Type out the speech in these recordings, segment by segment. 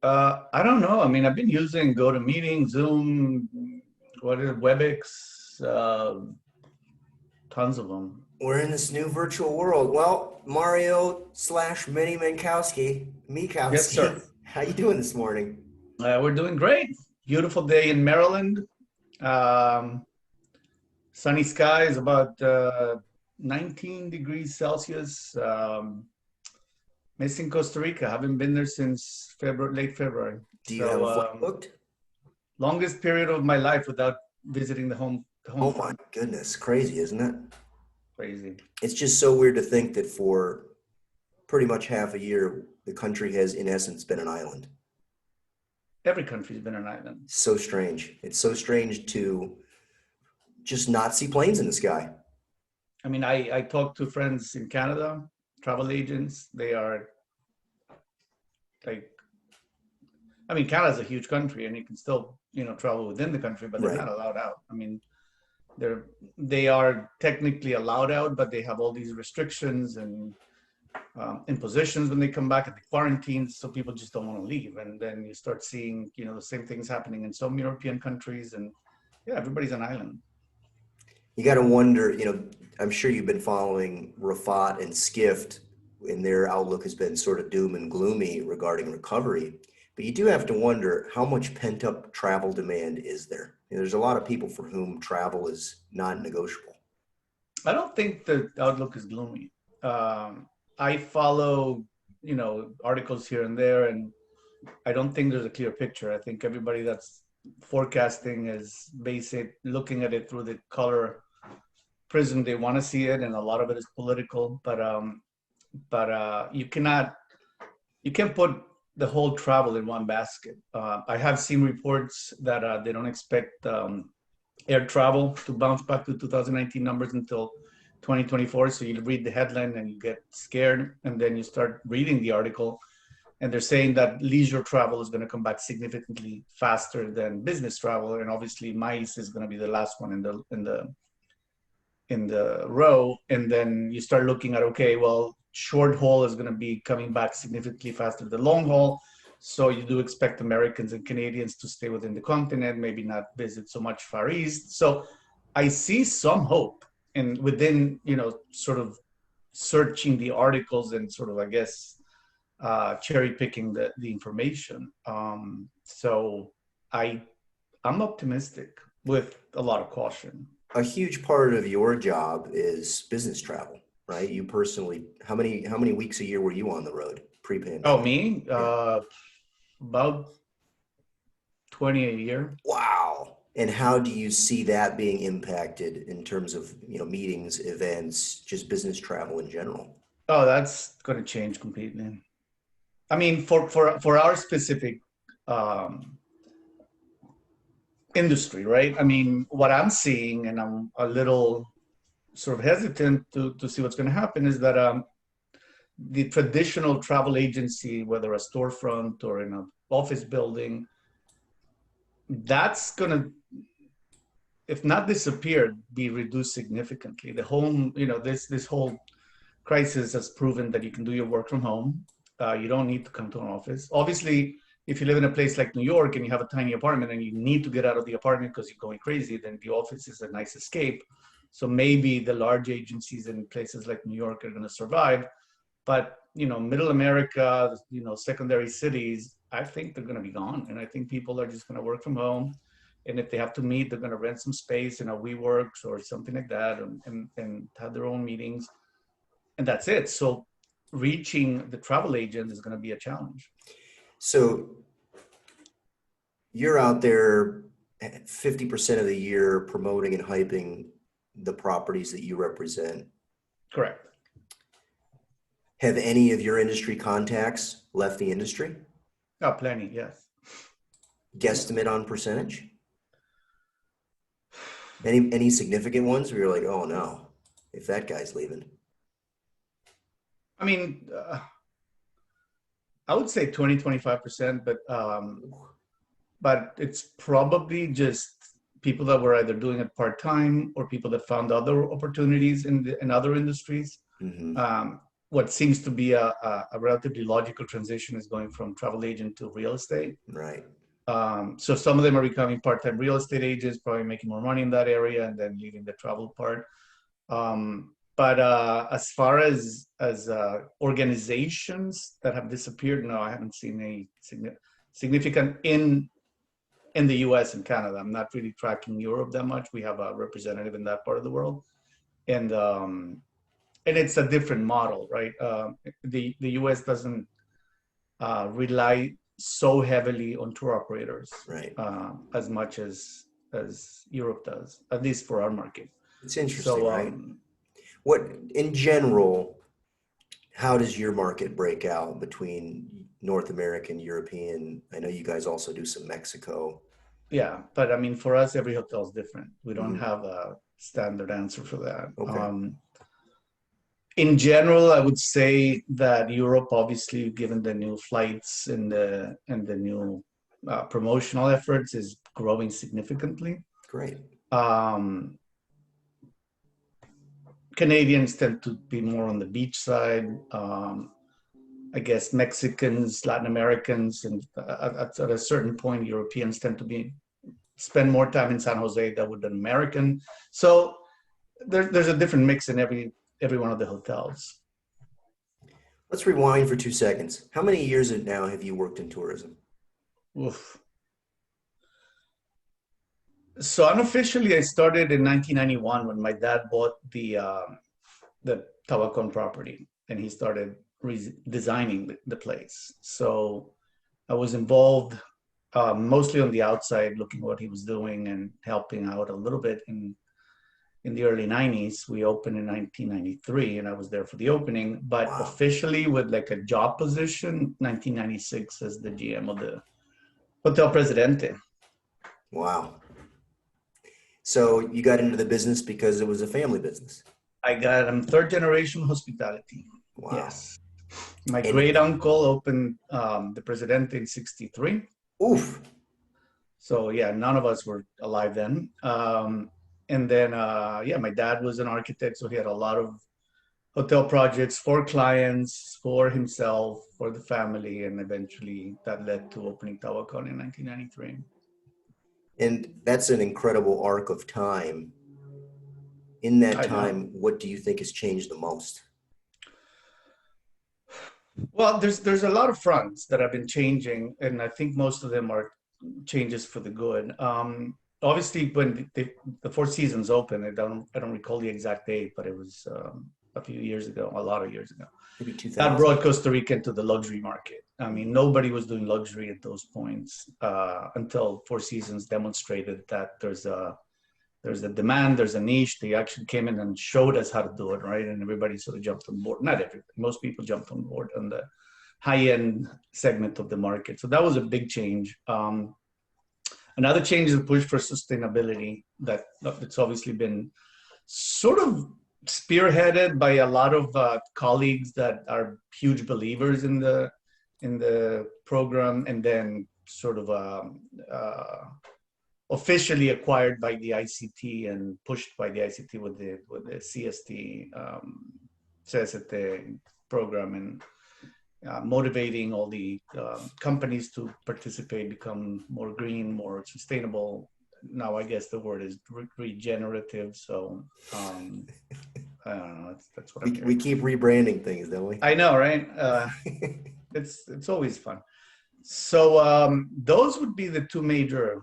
I don't know. I mean, I've been using GoToMeeting, Zoom, what is it, WebEx, tons of them. We're in this new virtual world. Well, Mario slash Meni Yes, Mikowski, sir. how you doing this morning? We're doing great. Beautiful day in Maryland. Um, Sunny skies, about 19 degrees Celsius. Missing Costa Rica. Haven't been there since February, late February. Do you have So a flight booked? longest period of my life without visiting the home Oh my front. goodness, crazy, isn't it? Crazy. It's just so weird to think that for pretty much half a year, the country has, in essence, been an island. Every country's been an island. So strange. It's so strange to just not see planes in the sky. I mean, I talked to friends in Canada, travel agents. They are like, I mean, Canada's a huge country, and you can still, travel within the country, but they're Right. not allowed out. I mean, they are technically allowed out, but they have all these restrictions and impositions when they come back, at the quarantines, so people just don't want to leave. And then you start seeing, the same things happening in some European countries, and yeah, everybody's an island. You got to wonder, I'm sure you've been following Rafat and Skift, and their outlook has been sort of doom and gloomy regarding recovery. But you do have to wonder how much pent up travel demand is there? There's a lot of people for whom travel is non negotiable. I don't think the outlook is gloomy. I follow, articles here and there, and I don't think there's a clear picture. I think everybody that's forecasting is basic, looking at it through the color prism they want to see it, and a lot of it is political. But you can't put the whole travel in one basket. I have seen reports that they don't expect air travel to bounce back to 2019 numbers until 2024. So you read the headline and you get scared, and then you start reading the article, and they're saying that leisure travel is going to come back significantly faster than business travel, and obviously MICE is going to be the last one in the row. And then you start looking at, okay, well, short haul is going to be coming back significantly faster than long haul. So you do expect Americans and Canadians to stay within the continent, maybe not visit so much Far East. So I see some hope, and within, sort of searching the articles and sort of, I guess, cherry picking the information. So I I'm optimistic with a lot of caution. A huge part of your job is business travel, right? You personally, how many weeks a year were you on the road Oh, pre-pandemic? me? Yeah. About 20 a year. Wow. And how do you see that being impacted in terms of, meetings, events, just business travel in general? Oh, that's going to change completely. I mean, for our specific um, industry, right? I mean, what I'm seeing, and I'm a little sort of hesitant to see what's going to happen, is that the traditional travel agency, whether a storefront or in an office building, that's going to, if not disappear, be reduced significantly. The home, this whole crisis has proven that you can do your work from home. You don't need to come to an office. Obviously, if you live in a place like New York and you have a tiny apartment and you need to get out of the apartment because you're going crazy, then the office is a nice escape. So maybe the large agencies in places like New York are going to survive. But middle America, secondary cities, I think they're going to be gone, and I think people are just going to work from home. And if they have to meet, they're going to rent some space in a WeWorks or something like that, and have their own meetings, and that's it. So reaching the travel agent is going to be a challenge. So you're out there 50% of the year promoting and hyping the properties that you represent. Correct. Have any of your industry contacts left the industry? Oh, plenty, yes. Guesstimate on percentage? Any significant ones where you're like, oh no, if that guy's leaving? I mean, I would say 20-25%, but it's probably just people that were either doing it part time or people that found other opportunities in other industries. Mm-hmm. Um, what seems to be a relatively logical transition is going from travel agent to real estate. Right. So some of them are becoming part-time real estate agents, probably making more money in that area, and then leaving the travel part. But as far as organizations that have disappeared, no, I haven't seen any significant in the U.S. and Canada. I'm not really tracking Europe that much. We have a representative in that part of the world, and it's a different model, right? The U.S. doesn't rely so heavily on tour operators, Right. as much as Europe does, at least for our market. It's interesting, So right? What, in general, how does your market break out between North American, European? I know you guys also do some Mexico. yeah, but I mean, for us, every hotel is different. We don't Mhm. have a standard answer for that. Okay. In general, I would say that Europe, obviously, given the new flights and the new promotional efforts, is growing significantly. Great. Um, Canadians tend to be more on the beach side. I guess Mexicans, Latin Americans, and at a certain point, Europeans tend to spend more time in San Jose than would an American. So there's a different mix in every one of the hotels. Let's rewind for 2 seconds. How many years now have you worked in tourism? Oof. So unofficially, I started in 1991 when my dad bought the Tabacon property, and he started designing the place. So I was involved mostly on the outside, looking at what he was doing and helping out a little bit in the early 90s. We opened in 1993, and I was there for the opening, but Wow. officially with like a job position, 1996 as the GM of the Hotel Presidente. Wow. So you got into the business because it was a family business. I'm third generation hospitality. Wow. Yes. My And great uncle opened the Presidente in 63. oof. So yeah, none of us were alive then. And then, yeah, my dad was an architect, so he had a lot of hotel projects for clients, for himself, for the family, and eventually that led to opening Tabacon in 1993. And that's an incredible arc of time. In that I know. time, what do you think has changed the most? Well, there's a lot of fronts that have been changing, and I think most of them are changes for the good. Obviously, when the Four Seasons opened, I don't recall the exact date, but it was a few years ago, a lot of years ago. Maybe That 2000. brought Costa Rica into the luxury market. I mean, nobody was doing luxury at those points until Four Seasons demonstrated that there's a demand, there's a niche. They actually came in and showed us how to do it, right? And everybody sort of jumped on board. Not everybody, most people jumped on board on the high-end segment of the market. So that was a big change. Another change is the push for sustainability that's obviously been sort of spearheaded by a lot of colleagues that are huge believers in the program, and then sort of officially acquired by the ICT and pushed by the ICT with the CST CST program, and motivating all the companies to participate, become more green, more sustainable. Now, I guess the word is regenerative. So I don't know. That's what I'm We hearing. keep rebranding things, don't we? I know, right? It's always fun. So those would be the two major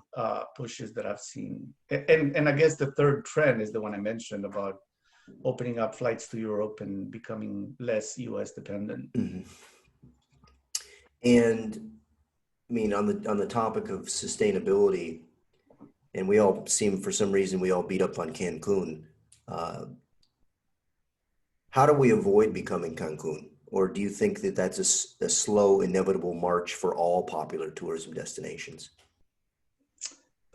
pushes that I've seen, and I guess the third trend is the one I mentioned about opening up flights to Europe and becoming less U.S. dependent. Mhm. And I mean, on the topic of sustainability, and we all seem, for some reason, we all beat up on Cancun. Uh, how do we avoid becoming Cancun? Or do you think that that's a slow, inevitable march for all popular tourism destinations?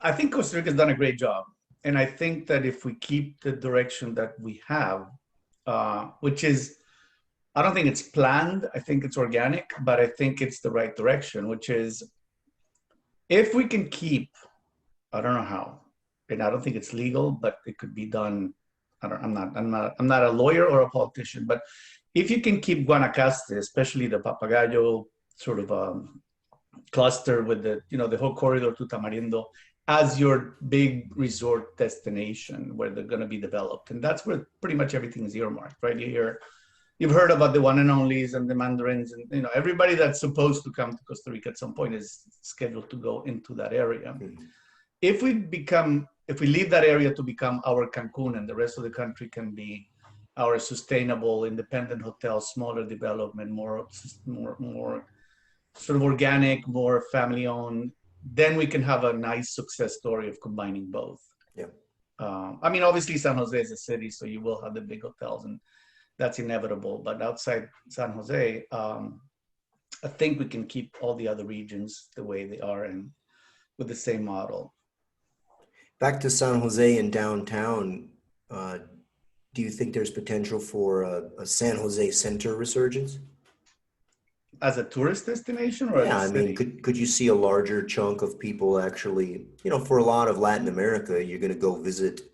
I think Costa Rica has done a great job, and I think that if we keep the direction that we have, which is, I don't think it's planned. I think it's organic, but I think it's the right direction, which is if we can keep, I don't know how, and I don't think it's legal, but it could be done. I'm not a lawyer or a politician, but if you can keep Guanacaste, especially the Papagayo sort of cluster with the whole corridor to Tamarindo as your big resort destination where they're going to be developed, and that's where pretty much everything is earmarked, right? You've heard about the one and onlys and the mandarins, and everybody that's supposed to come to Costa Rica at some point is scheduled to go into that area. Mhm. If we leave that area to become our Cancun, and the rest of the country can be our sustainable, independent hotel, smaller development, more sort of organic, more family owned, then we can have a nice success story of combining both. Yeah. Obviously San Jose is a city, so you will have the big hotels, and that's inevitable. But outside San Jose, I think we can keep all the other regions the way they are and with the same model. Back to San Jose and downtown, do you think there's potential for a San Jose center resurgence? As a tourist destination or as Yeah, a I mean, city? could you see a larger chunk of people actually, for a lot of Latin America, you're going to go visit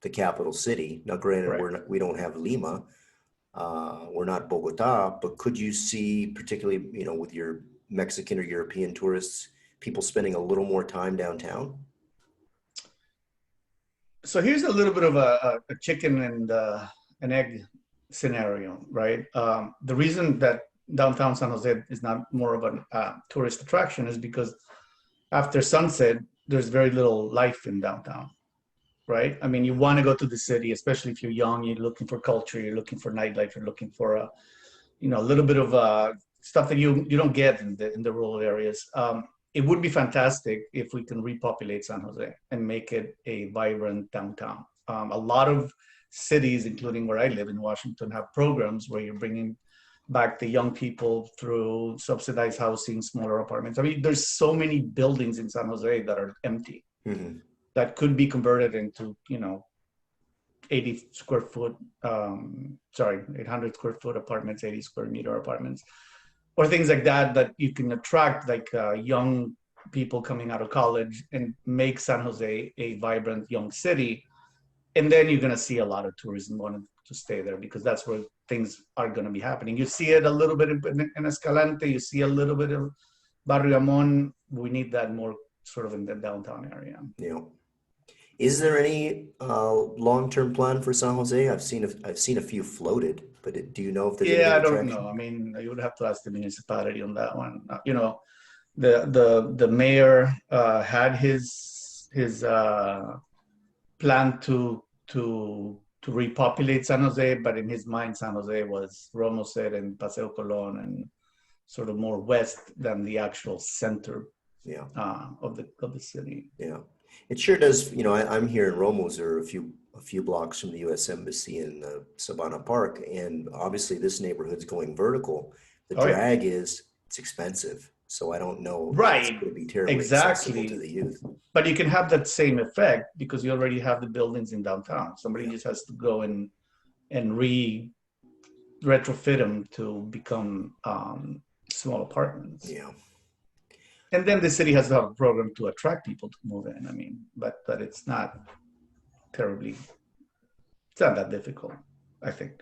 the capital city. Now, granted, Correct. we don't have Lima, we're not Bogota, but could you see, particularly, with your Mexican or European tourists, people spending a little more time downtown? So here's a little bit of a chicken and an egg scenario, right? The reason that downtown San Jose is not more of a tourist attraction is because after sunset, there's very little life in downtown, right? I mean, you want to go to the city, especially if you're young, you're looking for culture, you're looking for nightlife, you're looking for a little bit of stuff that you don't get in the rural areas. It would be fantastic if we can repopulate San Jose and make it a vibrant downtown. A lot of cities, including where I live in Washington, have programs where you're bringing back the young people through subsidized housing, smaller apartments. I mean, there's so many buildings in San Jose that are empty Hmm. that could be converted into, 80 square foot, 800 square foot apartments, 80 square meter apartments, or things like that, that you can attract like young people coming out of college and make San Jose a vibrant young city. And then you're going to see a lot of tourism wanting to stay there because that's where things are going to be happening. You see it a little bit in Escalante, you see a little bit of Barrio Amon. We need that more sort of in the downtown area. Yeah. Is there any long-term plan for San Jose? I've seen a few floated, but do you know if there's Yeah, I anything don't know. traction? I mean, you would have to ask the municipality on that one. The mayor had his plan to repopulate San Jose, but in his mind, San Jose was Romoser and Paseo Colon and sort of more west than the actual center Yeah, of the city. yeah. It sure does. I'm here in Romos, or a few blocks from the U.S. Embassy in Sabana Park, and obviously this neighborhood's going vertical. The Oh yeah, drag is it's expensive, so I don't know if it's right, going to be terribly accessible to exactly. the youth. But you can have that same effect because you already have the buildings in downtown. Somebody Yeah, just has to go and retrofit them to become small apartments. yeah. And then the city has to have a program to attract people to move in. I mean, but it's not terribly, it's not that difficult, I think.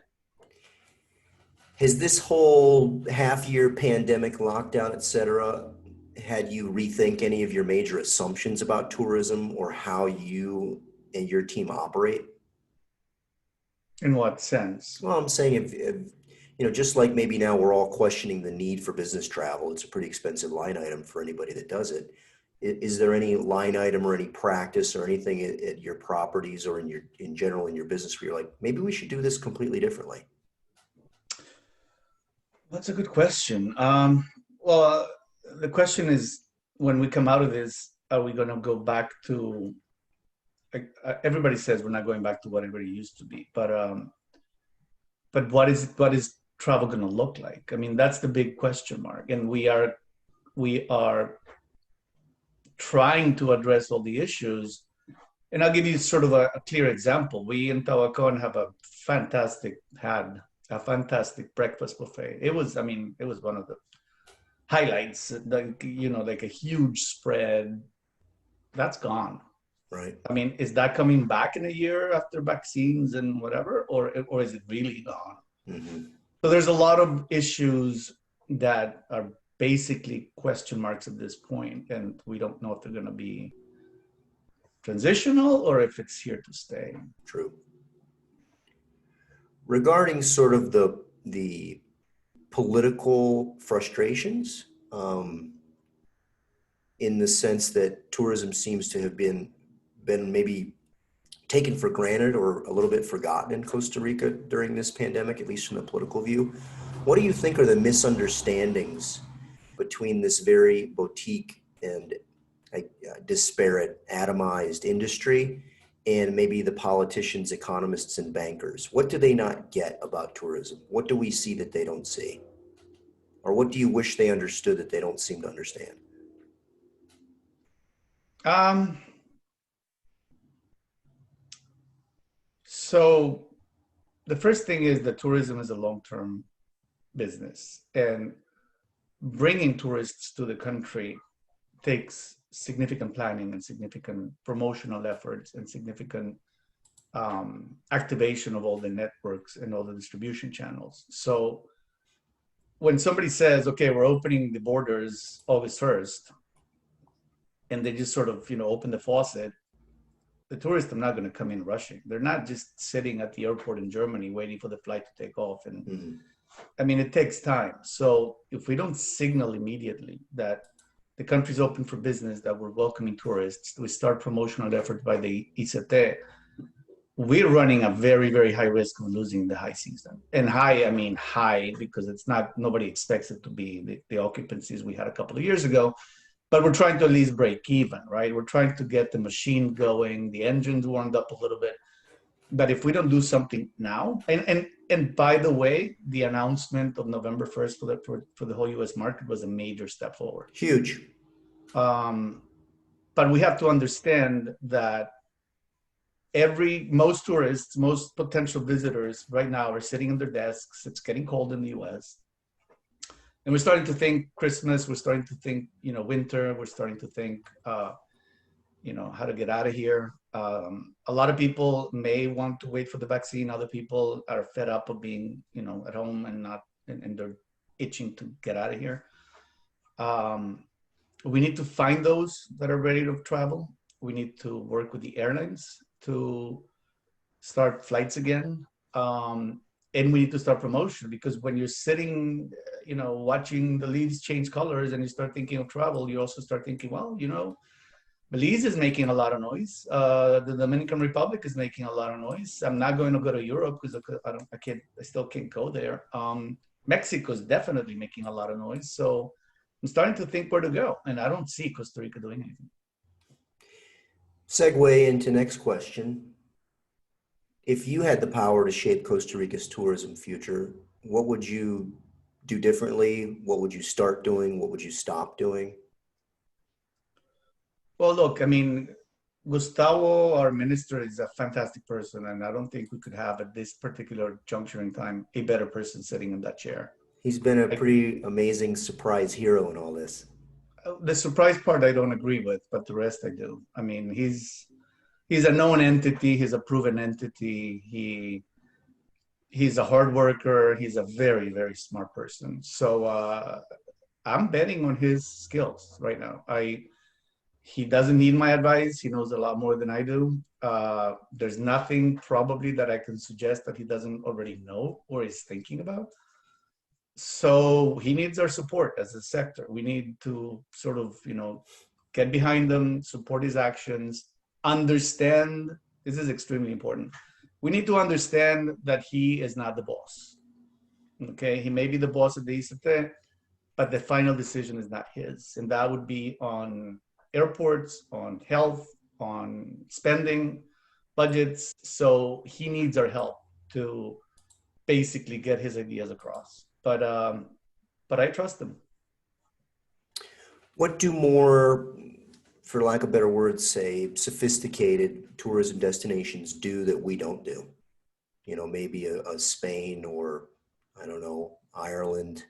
Has this whole half-year pandemic lockdown, et cetera, had you rethink any of your major assumptions about tourism or how you and your team operate? In what sense? Well, I'm saying just like maybe now we're all questioning the need for business travel. It's a pretty expensive line item for anybody that does it. Is there any line item or any practice or anything at your properties or in general in your business where you're like, maybe we should do this completely differently? That's a good question. Well, the question is, when we come out of this, are we going to go back to? Like, everybody says we're not going back to whatever it used to be, but what is travel going to look like? I mean, that's the big question mark, and we are trying to address all the issues. And I'll give you sort of a clear example. We in Tabacon have had a fantastic breakfast buffet. I mean, it was one of the highlights, like a huge spread. That's gone. Right. I mean, is that coming back in a year after vaccines and whatever, or is it really gone? Hmm. So there's a lot of issues that are basically question marks at this point, and we don't know if they're going to be transitional or if it's here to stay. True. Regarding sort of the political frustrations, in the sense that tourism seems to have been maybe taken for granted or a little bit forgotten in Costa Rica during this pandemic, at least from the political view. What do you think are the misunderstandings between this very boutique and disparate, atomized industry and maybe the politicians, economists, and bankers? What do they not get about tourism? What do we see that they don't see? Or what do you wish they understood that they don't seem to understand? Um, so the first thing is that tourism is a long-term business, and bringing tourists to the country takes significant planning and significant promotional efforts and significant activation of all the networks and all the distribution channels. So when somebody says, okay, we're opening the borders August 1st, and they just sort of, open the faucet, the tourists are not going to come in rushing. They're not just sitting at the airport in Germany waiting for the flight to take off. And I mean, it takes time. So if we don't signal immediately that the country's open for business, that we're welcoming tourists, we start promotional effort by the ICT, we're running a very, very high risk of losing the high season. And high, I mean high, because it's not, nobody expects it to be the occupancies we had a couple of years ago. But we're trying to at least break even, right? We're trying to get the machine going, the engines warmed up a little bit. But if we don't do something now, and by the way, the announcement of November 1st for the whole U.S. market was a major step forward. Huge. But we have to understand that most tourists, most potential visitors right now are sitting on their desks. It's getting cold in the U.S. And we're starting to think Christmas, we're starting to think, winter, we're starting to think, how to get out of here. A lot of people may want to wait for the vaccine. Other people are fed up of being, at home and they're itching to get out of here. We need to find those that are ready to travel. We need to work with the airlines to start flights again. And we need to start promotion, because when you're sitting, watching the leaves change colors and you start thinking of travel, you also start thinking, well, Belize is making a lot of noise. The Dominican Republic is making a lot of noise. I'm not going to go to Europe because I still can't go there. Mexico is definitely making a lot of noise. So I'm starting to think where to go, and I don't see Costa Rica doing anything. Segue into next question. If you had the power to shape Costa Rica's tourism future, what would you do differently? What would you start doing? What would you stop doing? Well, look, I mean, Gustavo, our minister, is a fantastic person, and I don't think we could have at this particular juncture in time a better person sitting in that chair. He's been a pretty amazing surprise hero in all this. The surprise part I don't agree with, but the rest I do. I mean, he's a known entity. He's a proven entity. He's a hard worker. He's a very, very smart person. So I'm betting on his skills right now. He doesn't need my advice. He knows a lot more than I do. There's nothing probably that I can suggest that he doesn't already know or is thinking about. So he needs our support as a sector. We need to sort of, get behind him, support his actions, understand. This is extremely important. We need to understand that he is not the boss. Okay, he may be the boss of the ICT, but the final decision is not his. And that would be on airports, on health, on spending, budgets. So he needs our help to basically get his ideas across. But I trust him. What do more, for lack of better words, say sophisticated tourism destinations do that we don't do? Maybe a Spain or, I don't know, Ireland.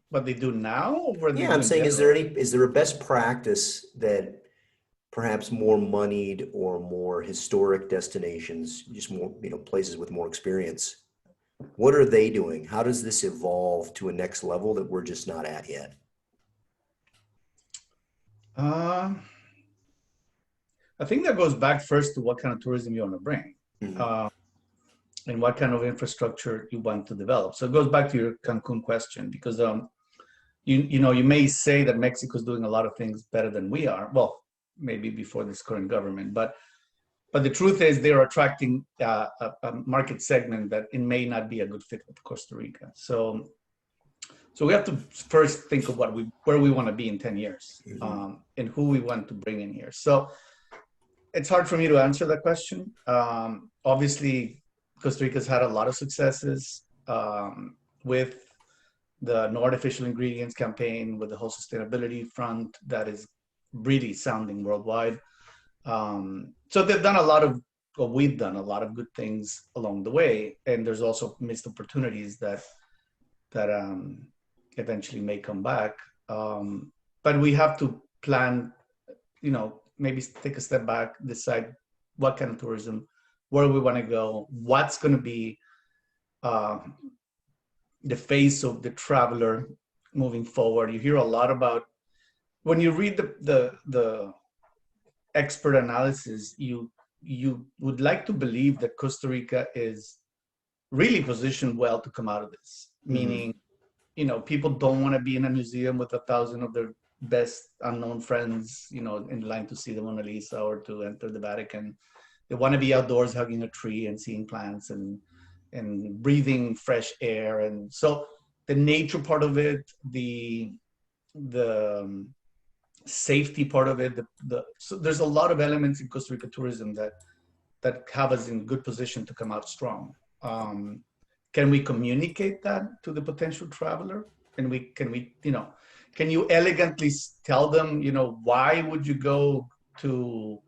What they do now? Or Yeah, I'm saying, is there a best practice that perhaps more moneyed or more historic destinations, just more, places with more experience, What are they doing? How does this evolve to a next level that we're just not at yet? Uh, I think that goes back first to what kind of tourism you want to bring, Mhm. uh, and what kind of infrastructure you want to develop. So it goes back to your Cancun question, because you may say that Mexico is doing a lot of things better than we are. Well, maybe before this current government, but the truth is they're attracting a market segment that it may not be a good fit with Costa Rica. So we have to first think of where we want to be in 10 years, Mhm. and who we want to bring in here. So it's hard for me to answer that question. Obviously, Costa Rica's had a lot of successes with the no artificial ingredients campaign, with the whole sustainability front that is really sounding worldwide. So they've done a lot of, well, we've done a lot of good things along the way, and there's also missed opportunities that eventually may come back. But we have to plan, maybe take a step back, decide what kind of tourism, where we want to go, what's going to be uh, the face of the traveler moving forward. You hear a lot about, when you read the expert analysis, you would like to believe that Costa Rica is really positioned well to come out of this. Mhm. Meaning, people don't want to be in a museum with 1,000 of their best unknown friends, in line to see the Mona Lisa or to enter the Vatican. They want to be outdoors hugging a tree and seeing plants and breathing fresh air. And so the nature part of it, the safety part of it, so there's a lot of elements in Costa Rica tourism that have us in good position to come out strong. Can we communicate that to the potential traveler? Can you elegantly tell them, why would you go to,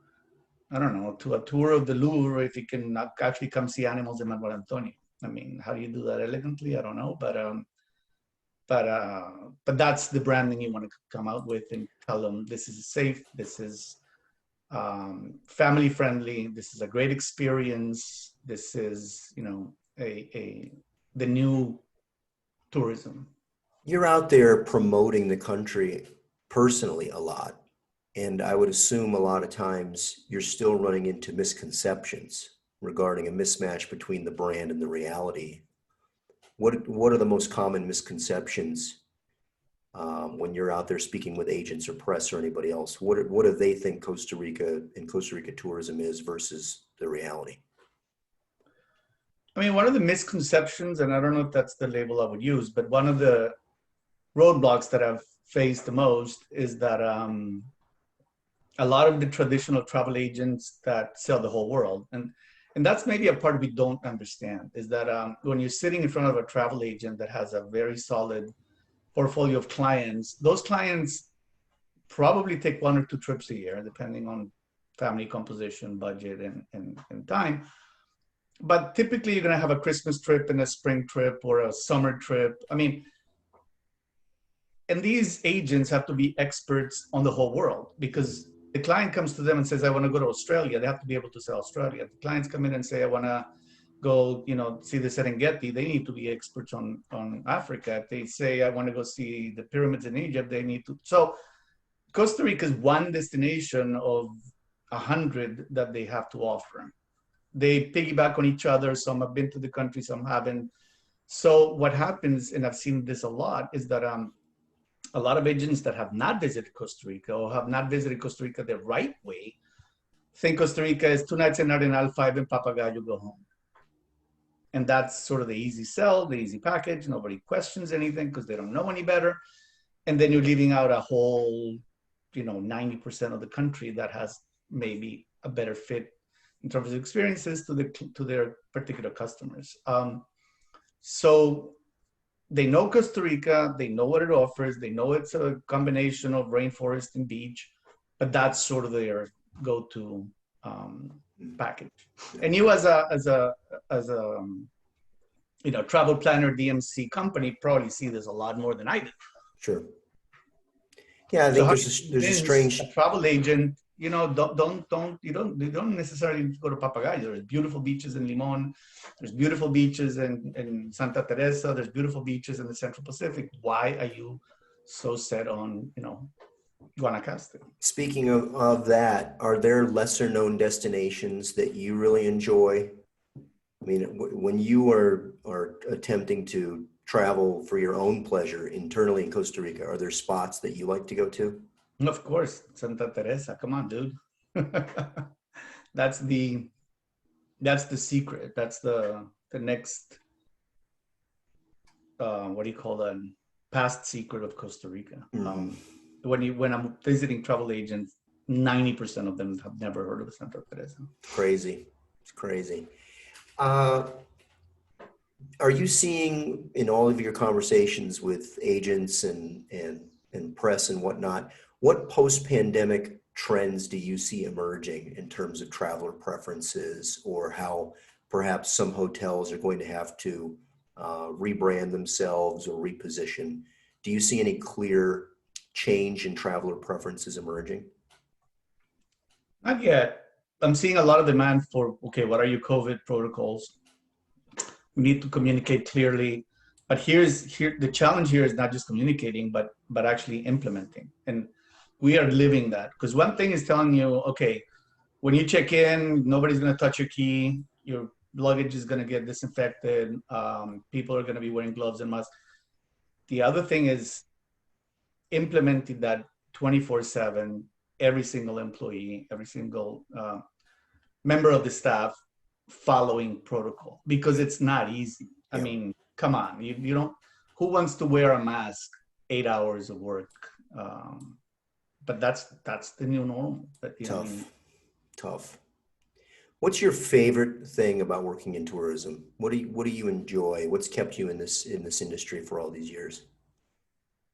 I don't know, to a tour of the Louvre if you can not actually come see animals in Manuel Antonio? I mean, how do you do that elegantly? I don't know, but that's the branding you want to come out with and tell them this is safe, this is family friendly, this is a great experience, this is a the new tourism. You're out there promoting the country personally a lot. And I would assume a lot of times you're still running into misconceptions regarding a mismatch between the brand and the reality. What are the most common misconceptions when you're out there speaking with agents or press or anybody else? What do they think Costa Rica and Costa Rica tourism is versus the reality? I mean, one of the misconceptions, and I don't know if that's the label I would use, but one of the roadblocks that I've faced the most is that a lot of the traditional travel agents that sell the whole world, and that's maybe a part we don't understand, is that when you're sitting in front of a travel agent that has a very solid portfolio of clients, those clients probably take 1 or 2 trips a year, depending on family composition, budget, and time. But typically, you're going to have a Christmas trip and a spring trip or a summer trip. I mean, and these agents have to be experts on the whole world, because the client comes to them and says, I want to go to Australia. They have to be able to say Australia. The clients come in and say, I want to go, see the Serengeti. They need to be experts on Africa. If they say, I want to go see the pyramids in Egypt, they need to. So Costa Rica is one destination of 100 that they have to offer. They piggyback on each other. Some have been to the country, some haven't. So what happens, and I've seen this a lot, is that a lot of agents that have not visited Costa Rica or have not visited Costa Rica the right way think Costa Rica is 2 nights in Arenal, 5 in Papagayo, go home. And that's sort of the easy sell, the easy package. Nobody questions anything because they don't know any better. And then you're leaving out a whole, 90% of the country that has maybe a better fit in terms of experiences to their particular customers. So they know Costa Rica, they know what it offers, they know it's a combination of rainforest and beach, but that's sort of their go-to package. And you, as a travel planner DMC company, probably see this a lot more than I do. Sure. Yeah, I So think how do you there's a convince a strange. travel agent you don't necessarily need to go to Papagayo. There's beautiful beaches in Limon. There's beautiful beaches in Santa Teresa. There's beautiful beaches in the Central Pacific. Why are you so set on, Guanacaste? Speaking of that, are there lesser known destinations that you really enjoy? I mean, when you are attempting to travel for your own pleasure internally in Costa Rica, are there spots that you like to go to? Of course, Santa Teresa. Come on, dude. that's the that's the secret. That's the next what do you call that? Past secret of Costa Rica. Mm, When I'm visiting travel agents, 90% of them have never heard of Santa Teresa. crazy. It's crazy. Uh, are you seeing in all of your conversations with agents and press and whatnot, what post-pandemic trends do you see emerging in terms of traveler preferences, or how perhaps some hotels are going to have to rebrand themselves or reposition? Do you see any clear change in traveler preferences emerging? Not yet. I'm seeing a lot of demand for, okay, what are your COVID protocols? We need to communicate clearly. But here the challenge here is not just communicating, but actually implementing. And we are living that. Because one thing is telling you, okay, when you check in, nobody's going to touch your key. Your luggage is going to get disinfected. People are going to be wearing gloves and masks. The other thing is implementing that 24/7, every single employee, every single member of the staff following protocol, because it's not easy. I Yeah, mean, come on, you don't, who wants to wear a mask 8 hours of work? But that's the new normal. But I mean, tough, tough. What's your favorite thing about working in tourism? What do you enjoy? What's kept you in this industry for all these years?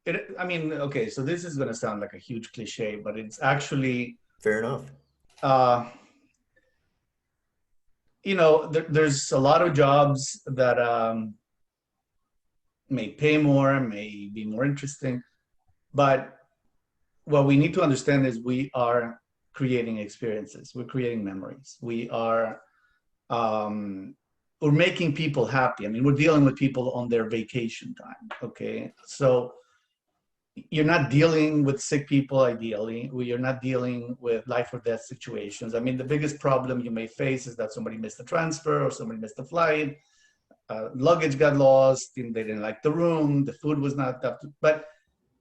okay, so this is going to sound like a huge cliche, but it's actually, Fair enough. uh, there's a lot of jobs that may pay more, may be more interesting, but what we need to understand is we are creating experiences, we're creating memories, um, we're making people happy. I mean, we're dealing with people on their vacation time. Okay, so you're not dealing with sick people ideally. You're not dealing with life or death situations. I mean, the biggest problem you may face is that somebody missed a transfer or somebody missed a flight, luggage got lost, and they didn't like the room, the food was not up to, but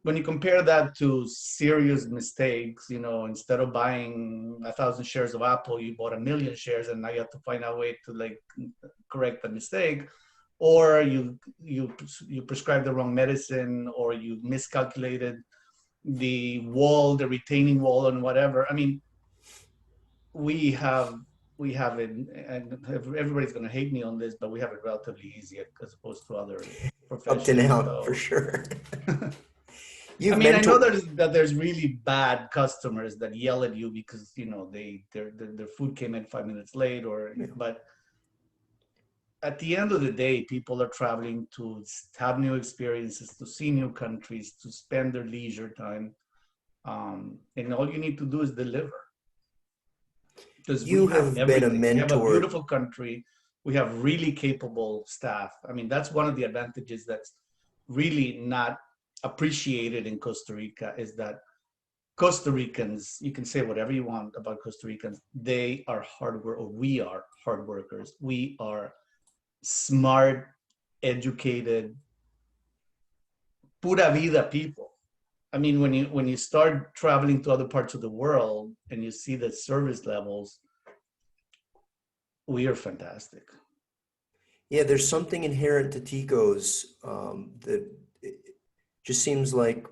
when you compare that to serious mistakes, instead of buying 1,000 shares of Apple, you bought 1,000,000 shares, and now you have to find a way to like correct the mistake, or you prescribed the wrong medicine, or you miscalculated the retaining wall, and whatever. I mean, we have we have it, and everybody's going to hate me on this, but we have it relatively easy as opposed to other Up to professions. now, for So sure. I You've mean, I know mentored. there's really bad customers that yell at you because their food came in 5 minutes late, or Yeah. but at the end of the day, people are traveling to have new experiences, to see new countries, to spend their leisure time, and all you need to do is deliver. Because we You have have been a everything. We have a mentor. beautiful country. We have really capable staff. I mean, that's one of the advantages that's really not appreciated in Costa Rica, is that Costa Ricans, you can say whatever you want about Costa Ricans, they are hard work, or we are hard workers. We are smart, educated, pura vida people. I mean, when you start traveling to other parts of the world and you see the service levels, we are fantastic. Yeah, there's something inherent to Tico's that it just seems like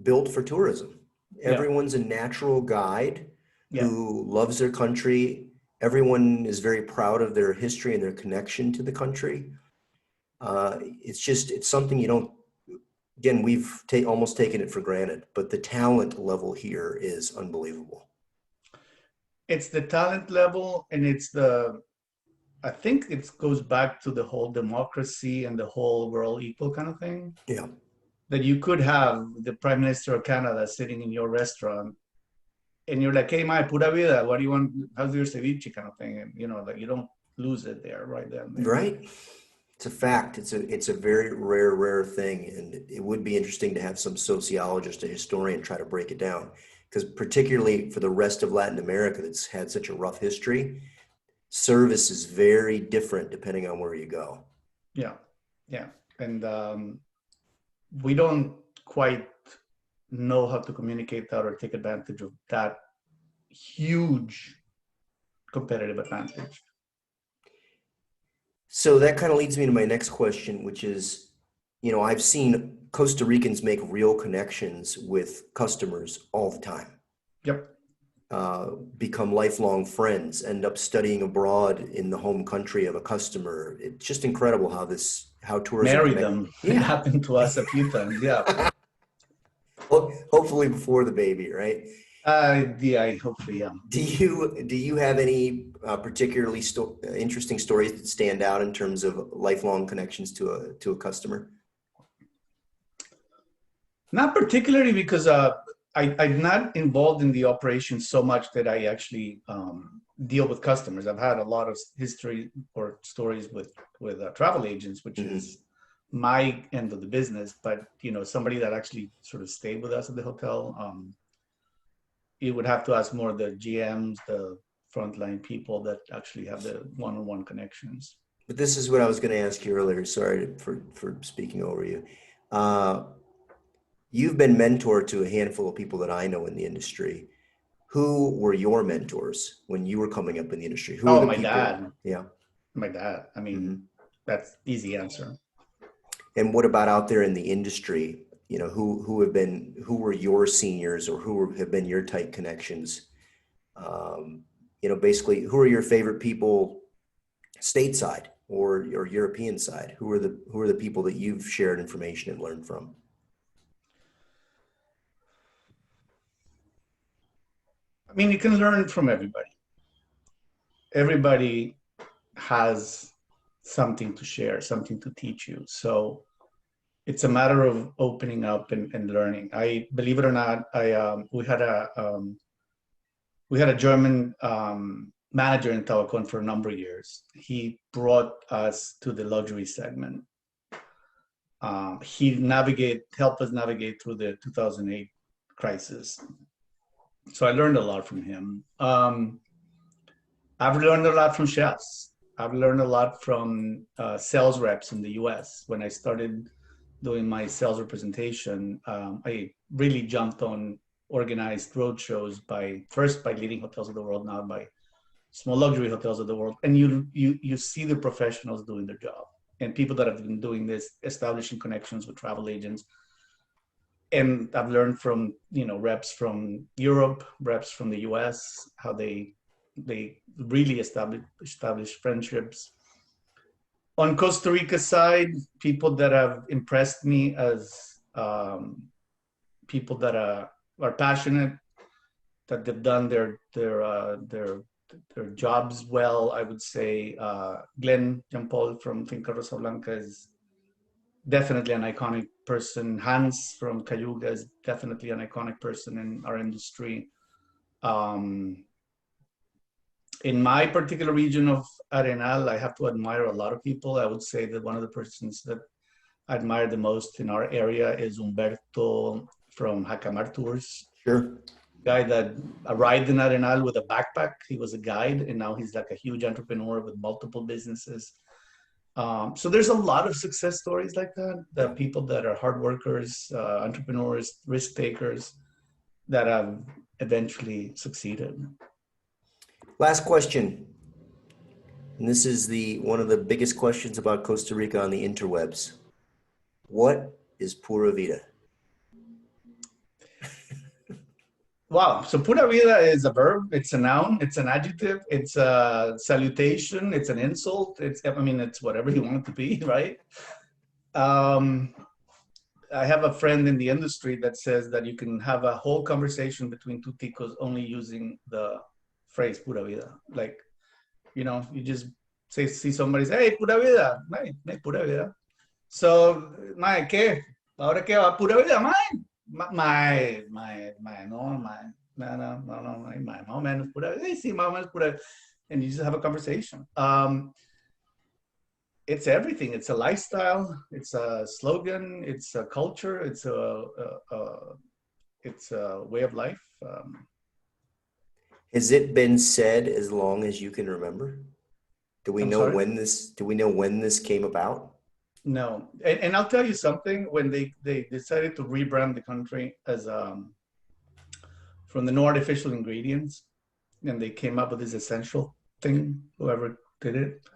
built for tourism. Yeah, Everyone's a natural guide yeah. who loves their country. Everyone is very proud of their history and their connection to the country. It's something you don't, again, almost taken it for granted, but the talent level here is unbelievable. It's the talent level, and I think it goes back to the whole democracy and the whole we're all equal kind of thing. Yeah. That you could have the Prime Minister of Canada sitting in your restaurant, and you're like, hey, my Pura Vida, what do you want? How's your ceviche kind of thing? And, you know, like you don't lose it there right then and there. Right? It's a fact. It's a very rare thing, and it would be interesting to have some sociologist, a historian, try to break it down. Because particularly for the rest of Latin America that's had such a rough history, service is very different depending on where you go. Yeah, yeah. And we don't quite know how to communicate that or take advantage of that huge competitive advantage. So that kind of leads me to my next question, which is, I've seen Costa Ricans make real connections with customers all the time, Yep. become lifelong friends, end up studying abroad in the home country of a customer. It's just incredible how tourism Marry connects. them. It Yeah. happened to us a few times. Yeah. Hopefully before the baby, right? Yeah, hopefully, yeah. Do you have any particularly interesting stories that stand out in terms of lifelong connections to a customer? Not particularly because I'm not involved in the operation so much that I actually deal with customers. I've had a lot of history or stories with travel agents, which Mhm. is my end of the business. But somebody that actually sort of stayed with us at the hotel, you would have to ask more of the GMs, the frontline people that actually have the one-on-one connections. But this is what I was going to ask you earlier. Sorry for speaking over you. Uh, you've been mentored to a handful of people that I know in the industry. Who were your mentors when you were coming up in the industry? Who were Oh, the my people? dad. Yeah. My dad. I mean, Hmm. that's easy answer. And what about out there in the industry? Who were your seniors, or have been your tight connections? Basically, who are your favorite people stateside or European side? Who are the people that you've shared information and learned from? I mean, you can learn from everybody. Everybody has something to share, something to teach you. So it's a matter of opening up and learning. I believe it or not, we had a German manager in Tabacon for a number of years. He brought us to the luxury segment. He helped us navigate through the 2008 crisis. So I learned a lot from him. I've learned a lot from chefs. I've learned a lot from sales reps in the US. When I started doing my sales representation, I really jumped on organized road shows first by leading hotels of the world, now by small luxury hotels of the world. And you see the professionals doing their job and people that have been doing this, establishing connections with travel agents. And I've learned from reps from Europe, reps from the US, how they really establish friendships. On Costa Rica side, people that have impressed me as people that are passionate, that they've done their jobs well. I would say Glenn Jean Paul from Finca Rosa Blanca is definitely an iconic person. Hans from Cayuga is definitely an iconic person in our industry. Um, in my particular region of Arenal, I have to admire a lot of people. I would say that one of the persons that I admire the most in our area is Humberto from Jacamar Tours. Sure. Guy that arrived in Arenal with a backpack. He was a guide, and now he's like a huge entrepreneur with multiple businesses. So there's a lot of success stories like that. The people that are hard workers, entrepreneurs, risk takers that have eventually succeeded. Last question. And this is one of the biggest questions about Costa Rica on the interwebs. What is Pura Vida? Wow. So pura vida is a verb. It's a noun. It's an adjective. It's a salutation. It's an insult. It's whatever you want it to be, right? Um, I have a friend in the industry that says that you can have a whole conversation between two ticos only using the phrase pura vida. Like, you just see somebody say, hey, pura vida. No, pura vida. So, mae, ¿qué? Ahora qué va? Pura vida, mae. Mae, no, mae. no, no, no, no, ay, más o menos por ahí. Sí, más o menos por ahí. And you just have a conversation. It's everything. It's a lifestyle. It's a slogan. It's a culture. It's a way of life. Has it been said as long as you can remember? Do we I'm know sorry. when this came about? No, and I'll tell you something. When they decided to rebrand the country as from the no artificial ingredients, and they came up with this essential thing, whoever did it.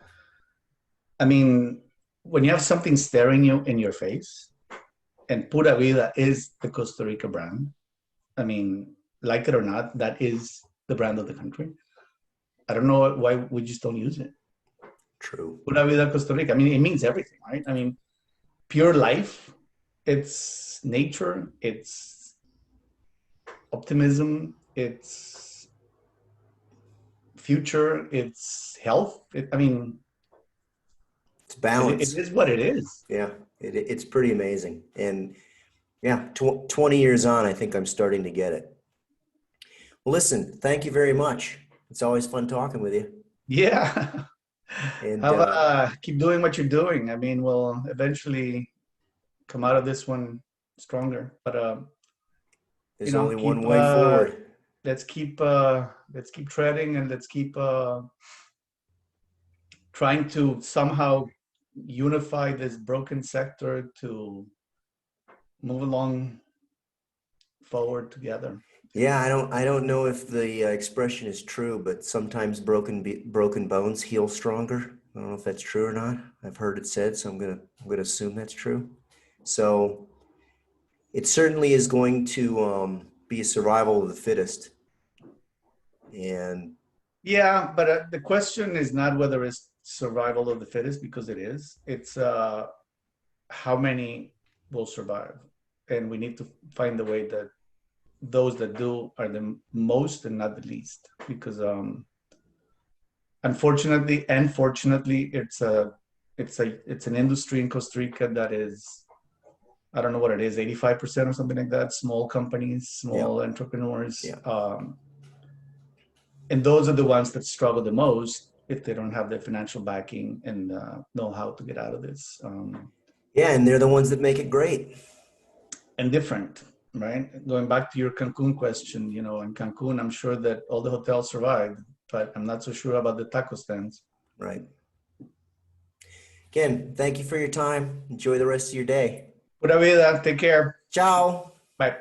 I mean, when you have something staring you in your face, and Pura Vida is the Costa Rica brand. I mean, like it or not, that is the brand of the country. I don't know why we just don't use it. True. Pura Vida Costa Rica. I mean, it means everything, right? I mean, pure life, it's nature, it's optimism, it's future, it's health. I mean, It's it balance. is what it is. Yeah, it's pretty amazing. And yeah, 20 years on, I think I'm starting to get it. Well, listen, thank you very much. It's always fun talking with you. Yeah. And Have keep doing what you're doing. I mean, we'll eventually come out of this one stronger. But there's only one keep way forward. let's keep treading, and let's keep trying to somehow unify this broken sector to move along forward together. Yeah, I don't know if the expression is true, but sometimes broken bones heal stronger. I don't know if that's true or not. I've heard it said, so I'm gonna assume that's true. So it certainly is going to be a survival of the fittest. And Yeah, but the question is not whether it's survival of the fittest, because it is. It's how many will survive, and we need to find a way that those that do are the most and not the least, because unfortunately and fortunately, it's an industry in Costa Rica that is, I don't know what it is, 85% or something like that, small companies, yeah, small entrepreneurs, yeah, and those are the ones that struggle the most if they don't have the financial backing and know how to get out of this. yeah, and they're the ones that make it great. And different, right? Going back to your Cancun question, in Cancun, I'm sure that all the hotels survived, but I'm not so sure about the taco stands. Right. Again, thank you for your time. Enjoy the rest of your day. Pura vida, take care. Ciao. Bye.